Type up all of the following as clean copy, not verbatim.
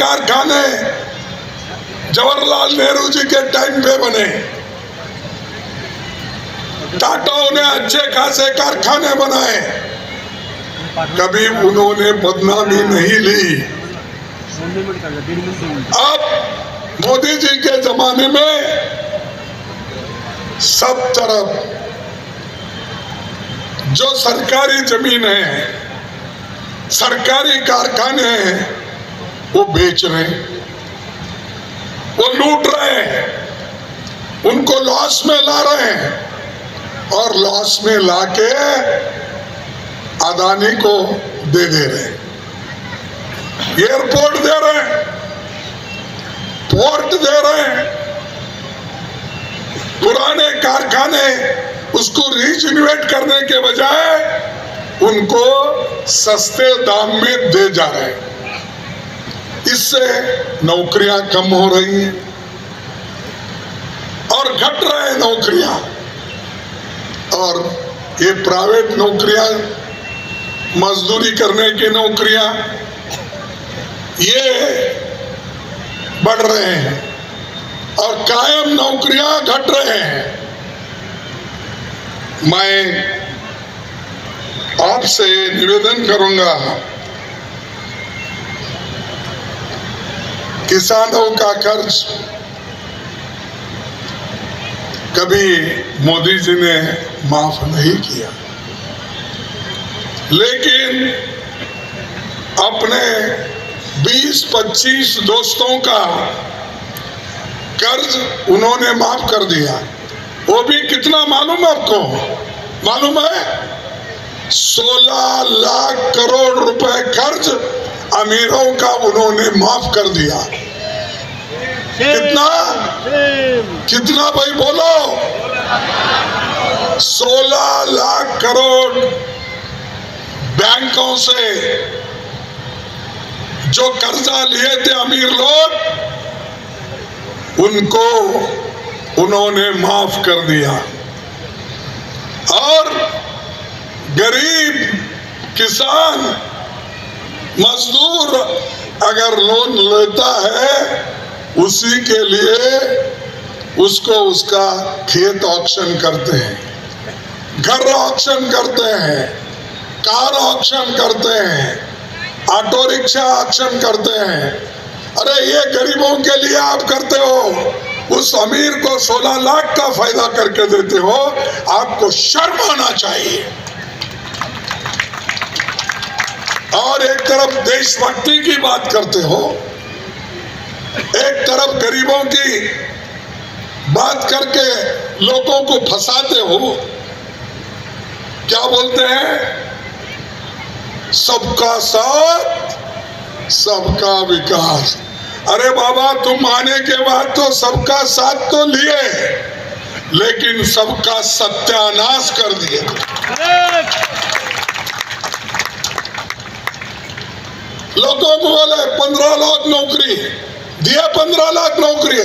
कारखाने जवाहरलाल नेहरू जी के टाइम पे बने, टाटाओं ने अच्छे खासे कारखाने बनाए, कभी उन्होंने बदनामी नहीं ली। अब मोदी जी के जमाने में सब तरफ जो सरकारी जमीन है, सरकारी कारखाने हैं, वो बेच रहे हैं, वो लूट रहे हैं, उनको लॉस में ला रहे हैं और लॉस में लाके अदानी को दे रहे हैं, एयरपोर्ट दे रहे हैं, पोर्ट दे रहे हैं, पुराने कारखाने उसको रीजनरेट करने के बजाय उनको सस्ते दाम में दे जा रहे हैं। इससे नौकरियां कम हो रही हैं और घट रहे हैं नौकरियां, और ये प्राइवेट नौकरियां, मजदूरी करने की नौकरियां, ये बढ़ रहे हैं और कायम नौकरियां घट रहे हैं। मैं आपसे निवेदन करूंगा, किसानों का कर्ज कभी मोदी जी ने माफ नहीं किया, लेकिन अपने 20-25 दोस्तों का कर्ज उन्होंने माफ कर दिया। वो भी कितना मालूम आपको? मालूम है? 16 लाख करोड़ रुपए कर्ज अमीरों का उन्होंने माफ कर दिया। कितना कितना भाई बोलो? 16 लाख करोड़ बैंकों से जो कर्जा लिए थे अमीर लोग, उनको उन्होंने माफ कर दिया। और गरीब किसान मजदूर अगर लोन लेता है, उसी के लिए उसको उसका खेत ऑक्शन करते हैं, घर ऑक्शन करते हैं, कार ऑक्शन करते हैं, ऑटो रिक्शा ऑक्शन करते हैं। अरे ये गरीबों के लिए आप करते हो, उस अमीर को 16 लाख का फायदा करके देते हो, आपको शर्म आना चाहिए। और एक तरफ देशभक्ति की बात करते हो, एक तरफ गरीबों की बात करके लोगों को फंसाते हो। क्या बोलते हैं? सबका साथ सबका विकास। अरे बाबा, तुम आने के बाद तो सबका साथ तो लिए, लेकिन सबका सत्यानाश कर दिया। लोगों को बोले 15 लाख नौकरी दिया, 15 लाख नौकरी,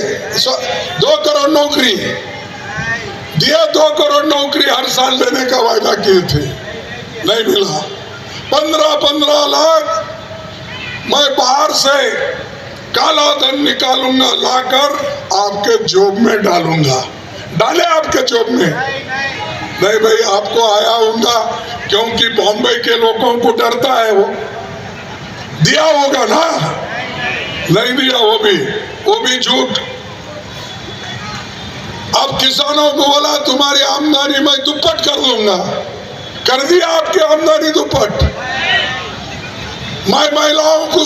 2 करोड़ नौकरी दिया, 2 करोड़ नौकरी हर साल देने का वायदा किए थे, नहीं मिला। 15 लाख मैं बाहर से काला धन निकालूंगा, लाकर आपके जेब में डालूंगा। डाले आपके जेब में? नहीं भाई, आपको आया होगा, क्योंकि बॉम्बे के लोगों को डरता है। वो दिया होगा ना? नहीं दिया, वो भी झूठ। अब किसानों को बोला तुम्हारी आमदनी मैं दुप्पट कर दूंगा, कर दिया आपकी आमदनी दुप्पट। मैं महिलाओं को